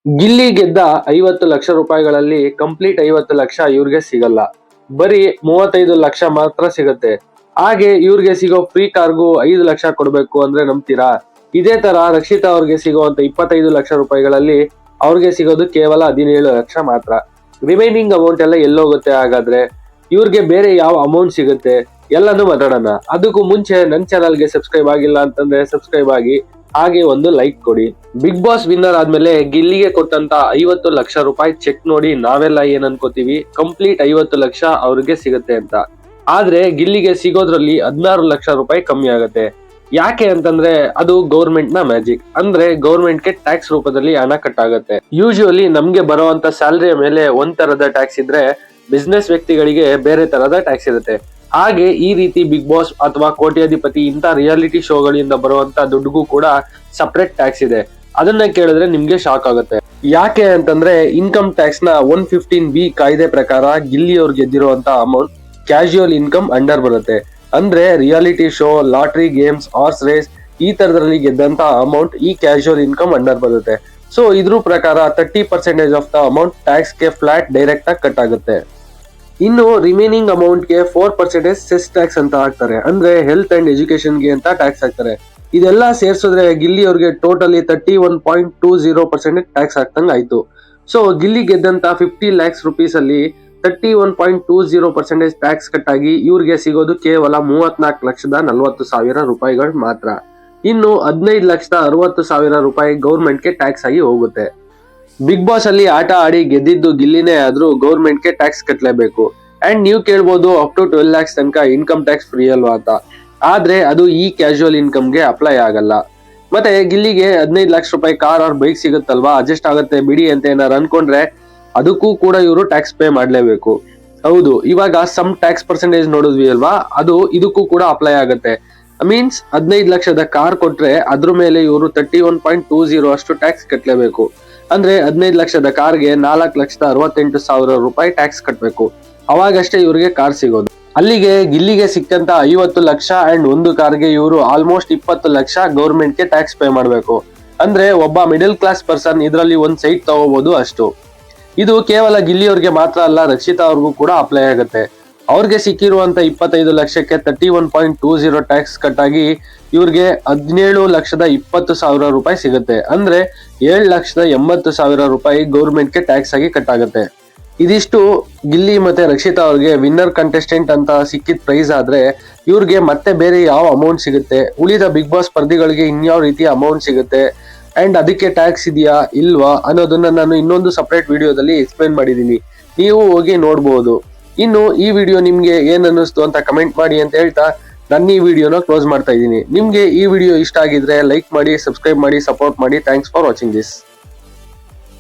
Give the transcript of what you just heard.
ಗಿಲ್ಲಿ ಗೆದ್ದ 50 ಲಕ್ಷ ರೂಪಾಯಿಗಳಲ್ಲಿ ಕಂಪ್ಲೀಟ್ 50 ಲಕ್ಷ ಇವ್ರಿಗೆ ಸಿಗಲ್ಲ. ಬರೀ 35 ಲಕ್ಷ ಮಾತ್ರ ಸಿಗುತ್ತೆ. ಹಾಗೆ ಇವ್ರಿಗೆ ಸಿಗೋ ಫ್ರೀ ಕಾರ್ಗೂ 5 ಲಕ್ಷ ಕೊಡ್ಬೇಕು ಅಂದ್ರೆ ನಂಬ್ತೀರಾ? ಇದೇ ತರ ರಕ್ಷಿತಾ ಅವ್ರಿಗೆ ಸಿಗುವಂತ 25 ಲಕ್ಷ ರೂಪಾಯಿಗಳಲ್ಲಿ ಅವ್ರಿಗೆ ಸಿಗೋದು ಕೇವಲ 17 ಲಕ್ಷ ಮಾತ್ರ. ರಿಮೈನಿಂಗ್ ಅಮೌಂಟ್ ಎಲ್ಲ ಎಲ್ಲೋಗುತ್ತೆ ಹಾಗಾದ್ರೆ? ಇವ್ರಿಗೆ ಬೇರೆ ಯಾವ ಅಮೌಂಟ್ ಸಿಗುತ್ತೆ ಎಲ್ಲಾನು ಮಾತಾಡೋಣ. ಅದಕ್ಕೂ ಮುಂಚೆ ನನ್ನ ಚಾನಲ್ಗೆ ಸಬ್ಸ್ಕ್ರೈಬ್ ಆಗಿಲ್ಲ ಅಂತಂದ್ರೆ ಸಬ್ಸ್ಕ್ರೈಬ್ ಆಗಿ, ಹಾಗೆ ಒಂದು ಲೈಕ್ ಕೊಡಿ. ಬಿಗ್ ಬಾಸ್ ವಿನ್ನರ್ ಆದ್ಮೇಲೆ ಗಿಲ್ಲಿಗೆ ಕೊಟ್ಟಂತ 50 ಲಕ್ಷ ರೂಪಾಯಿ ಚೆಕ್ ನೋಡಿ ನಾವೆಲ್ಲ ಏನ್ ಅನ್ಕೋತೀವಿ, ಕಂಪ್ಲೀಟ್ 50 ಲಕ್ಷ ಅವ್ರಿಗೆ ಸಿಗುತ್ತೆ ಅಂತ. ಆದ್ರೆ ಗಿಲ್ಲಿಗೆ ಸಿಗೋದ್ರಲ್ಲಿ 16 ಲಕ್ಷ ರೂಪಾಯಿ ಕಮ್ಮಿ ಆಗುತ್ತೆ. ಯಾಕೆ ಅಂತಂದ್ರೆ ಅದು ಗೌರ್ಮೆಂಟ್ ನ ಮ್ಯಾಜಿಕ್. ಅಂದ್ರೆ ಗೌರ್ಮೆಂಟ್ ಗೆ ಟ್ಯಾಕ್ಸ್ ರೂಪದಲ್ಲಿ ಹಣ ಕಟ್ ಆಗುತ್ತೆ. ಯೂಶುವಲಿ ನಮ್ಗೆ ಬರುವಂತ ಸ್ಯಾಲರಿಯ ಮೇಲೆ ಒಂದ್ ತರದ ಟ್ಯಾಕ್ಸ್ ಇದ್ರೆ, ಬಿಸ್ನೆಸ್ ವ್ಯಕ್ತಿಗಳಿಗೆ ಬೇರೆ ತರದ ಟ್ಯಾಕ್ಸ್ ಇರುತ್ತೆ. ಹಾಗೆ ಈ ರೀತಿ ಬಿಗ್ ಬಾಸ್ ಅಥವಾ ಕೋಟ್ಯಾಧಿಪತಿ ಇಂತ ರಿಯಾಲಿಟಿ ಶೋಗಳಿಂದ ಬರುವಂತ ದುಡ್ಡುಗೂ ಕೂಡ ಸಪರೇಟ್ ಟ್ಯಾಕ್ಸ್ ಇದೆ. ಅದನ್ನ ಕೇಳಿದ್ರೆ ನಿಮ್ಗೆ ಶಾಕ್ ಆಗುತ್ತೆ. ಯಾಕೆ ಅಂತಂದ್ರೆ ಇನ್ಕಮ್ ಟ್ಯಾಕ್ಸ್ ನ 115B ಕಾಯ್ದೆ ಪ್ರಕಾರ ಗಿಲ್ಲಿ ಅವ್ರು ಗೆದ್ದಿರುವಂತ ಅಮೌಂಟ್ ಕ್ಯಾಶುಯಲ್ ಇನ್ಕಮ್ ಅಂಡರ್ ಬರುತ್ತೆ. ಅಂದ್ರೆ reality show, lottery, games, horse race ಈ ತರದಲ್ಲಿ ಗೆದ್ದಂತ ಅಮೌಂಟ್ ಈ ಕ್ಯಾಶುಯಲ್ ಇನ್ಕಮ್ ಅಂಡರ್ ಬರುತ್ತೆ. ಸೊ ಇದ್ರ ಪ್ರಕಾರ 30% ಆಫ್ ದ ಅಮೌಂಟ್ ಟ್ಯಾಕ್ಸ್ ಗೆ ಫ್ಲಾಟ್ ಡೈರೆಕ್ಟ್ ಆಗಿ ಕಟ್ ಆಗುತ್ತೆ. ಇನ್ನು ರಿಮೈನಿಂಗ್ ಅಮೌಂಟ್ ಗೆ 4% ಸೆಸ್ ಟ್ಯಾಕ್ಸ್ ಅಂತ ಹಾಕ್ತಾರೆ. ಅಂದ್ರೆ ಹೆಲ್ತ್ ಅಂಡ್ ಎಜುಕೇಶನ್ ಗೆ ಅಂತ ಟ್ಯಾಕ್ಸ್ ಹಾಕ್ತಾರೆ. ಇದೆಲ್ಲ ಸೇರ್ಸಿದ್ರೆ ಗಿಲ್ಲಿ ಅವ್ರಿಗೆ ಟೋಟಲಿ 31.20% ಟ್ಯಾಕ್ಸ್ ಹಾಕ್ತಂಗ್ ಆಯ್ತು. ಸೊ ಗಿಲ್ಲಿ ಗೆದ್ದಂತ 50 lakhs rupees ಅಲ್ಲಿ 31.20% ಟ್ಯಾಕ್ಸ್ ಕಟ್ ಆಗಿ ಇವ್ರಿಗೆ ಸಿಗೋದು ಕೇವಲ 34,40,000 ರೂಪಾಯಿಗಳು ಮಾತ್ರ. ಇನ್ನು 15,60,000 ರೂಪಾಯಿ ಗೌರ್ಮೆಂಟ್ ಗೆ ಟ್ಯಾಕ್ಸ್ ಆಗಿ ಹೋಗುತ್ತೆ. ಬಿಗ್ ಬಾಸ್ ಅಲ್ಲಿ ಆಟ ಆಡಿ ಗೆದ್ದಿದ್ದು ಗಿಲ್ಲಿನೇ ಆದ್ರೂ ಗೌರ್ಮೆಂಟ್ ಗೆ ಟ್ಯಾಕ್ಸ್ ಕಟ್ಟಲೇಬೇಕು. ಅಂಡ್ ನೀವು ಕೇಳ್ಬೋದು ಅಪ್ ಟು 12 lakhs ತನಕ ಇನ್ಕಮ್ ಟ್ಯಾಕ್ಸ್ ಫ್ರೀ ಅಲ್ವಾ ಅಂತ. ಆದ್ರೆ ಅದು ಈ ಕ್ಯಾಶುಯಲ್ ಇನ್ಕಮ್ ಗೆ ಅಪ್ಲೈ ಆಗಲ್ಲ. ಮತ್ತೆ ಗಿಲ್ಲಿಗೆ 15 ಲಕ್ಷ ರೂಪಾಯಿ ಕಾರ್ ಆರ್ ಬೈಕ್ ಸಿಗುತ್ತಲ್ವಾ, ಅಡ್ಜಸ್ಟ್ ಆಗುತ್ತೆ ಬಿಡಿ ಅಂತ ಏನಾರು ಅನ್ಕೊಂಡ್ರೆ ಅದಕ್ಕೂ ಕೂಡ ಇವರು ಟ್ಯಾಕ್ಸ್ ಪೇ ಮಾಡ್ಲೇಬೇಕು. ಹೌದು, ಇವಾಗ ಸಮ್ ಟ್ಯಾಕ್ಸ್ ಪರ್ಸೆಂಟೇಜ್ ನೋಡಿದ್ವಿ ಅಲ್ವಾ, ಅದು ಇದಕ್ಕೂ ಕೂಡ ಅಪ್ಲೈ ಆಗುತ್ತೆ. ಮೀನ್ಸ್ 15 ಲಕ್ಷದ ಕಾರ್ ಕೊಟ್ರೆ ಅದ್ರ ಮೇಲೆ ಇವರು 31.20 ಅಷ್ಟು ಟ್ಯಾಕ್ಸ್ ಕಟ್ಟಲೇಬೇಕು. ಅಂದ್ರೆ 15 ಲಕ್ಷದ ಕಾರ್ಗೆ 4,68,000 ರೂಪಾಯಿ ಟ್ಯಾಕ್ಸ್ ಕಟ್ಟಬೇಕು. ಅವಾಗಷ್ಟೇ ಇವ್ರಿಗೆ ಕಾರ್ ಸಿಗೋದು. ಅಲ್ಲಿಗೆ ಗಿಲ್ಲಿಗೆ ಸಿಕ್ಕಂತ 50 ಲಕ್ಷ ಅಂಡ್ ಒಂದು ಕಾರ್ಗೆ ಇವರು ಆಲ್ಮೋಸ್ಟ್ 20 ಲಕ್ಷ ಗೌರ್ಮೆಂಟ್ ಗೆ ಟ್ಯಾಕ್ಸ್ ಪೇ ಮಾಡಬೇಕು. ಅಂದ್ರೆ ಒಬ್ಬ ಮಿಡಲ್ ಕ್ಲಾಸ್ ಪರ್ಸನ್ ಇದರಲ್ಲಿ ಒಂದ್ ಸೈಟ್ ತಗೋಬಹುದು ಅಷ್ಟು. ಇದು ಕೇವಲ ಗಿಲ್ಲಿ ಅವ್ರಿಗೆ ಮಾತ್ರ ಅಲ್ಲ, ರಕ್ಷಿತಾ ಅವ್ರಿಗೂ ಕೂಡ ಅಪ್ಲೈ ಆಗುತ್ತೆ. ಅವ್ರಿಗೆ ಸಿಕ್ಕಿರುವಂತ 25 ಲಕ್ಷಕ್ಕೆ 31.20 ಟ್ಯಾಕ್ಸ್ ಕಟ್ ಆಗಿ ಇವ್ರಿಗೆ 17,20,000 ರೂಪಾಯಿ ಸಿಗುತ್ತೆ. ಅಂದ್ರೆ 7,80,000 ರೂಪಾಯಿ ಗೌರ್ಮೆಂಟ್ ಗೆ ಟ್ಯಾಕ್ಸ್ ಆಗಿ ಕಟ್ ಆಗುತ್ತೆ. ಇದಿಷ್ಟು ಗಿಲ್ಲಿ ಮತ್ತೆ ರಕ್ಷಿತಾ ಅವ್ರಿಗೆ ವಿನ್ನರ್ ಕಂಟೆಸ್ಟೆಂಟ್ ಅಂತ ಸಿಕ್ಕಿದ ಪ್ರೈಸ್ ಆದ್ರೆ, ಇವ್ರಿಗೆ ಮತ್ತೆ ಬೇರೆ ಯಾವ ಅಮೌಂಟ್ ಸಿಗುತ್ತೆ, ಉಳಿದ ಬಿಗ್ ಬಾಸ್ ಸ್ಪರ್ಧಿಗಳಿಗೆ ಇನ್ಯಾವ ರೀತಿಯ ಅಮೌಂಟ್ ಸಿಗುತ್ತೆ ಅಂಡ್ ಅದಕ್ಕೆ ಟ್ಯಾಕ್ಸ್ ಇದೆಯಾ ಇಲ್ವಾ ಅನ್ನೋದನ್ನ ನಾನು ಇನ್ನೊಂದು ಸಪರೇಟ್ ವಿಡಿಯೋದಲ್ಲಿ ಎಕ್ಸ್ಪ್ಲೈನ್ ಮಾಡಿದೀನಿ. ನೀವು ಹೋಗಿ ನೋಡ್ಬೋದು. ಇನ್ನು ಈ ವಿಡಿಯೋ ನಿಮ್ಗೆ ಏನ್ ಅನ್ನಿಸ್ತು ಅಂತ ಕಮೆಂಟ್ ಮಾಡಿ ಅಂತ ಹೇಳ್ತಾ ನಾನು ಈ ವಿಡಿಯೋನ ಕ್ಲೋಸ್ ಮಾಡ್ತಾ ಇದ್ದೀನಿ. ನಿಮ್ಗೆ ಈ ವಿಡಿಯೋ ಇಷ್ಟ ಆಗಿದ್ರೆ ಲೈಕ್ ಮಾಡಿ, ಸಬ್ಸ್ಕ್ರೈಬ್ ಮಾಡಿ, ಸಪೋರ್ಟ್ ಮಾಡಿ. Thanks for watching this.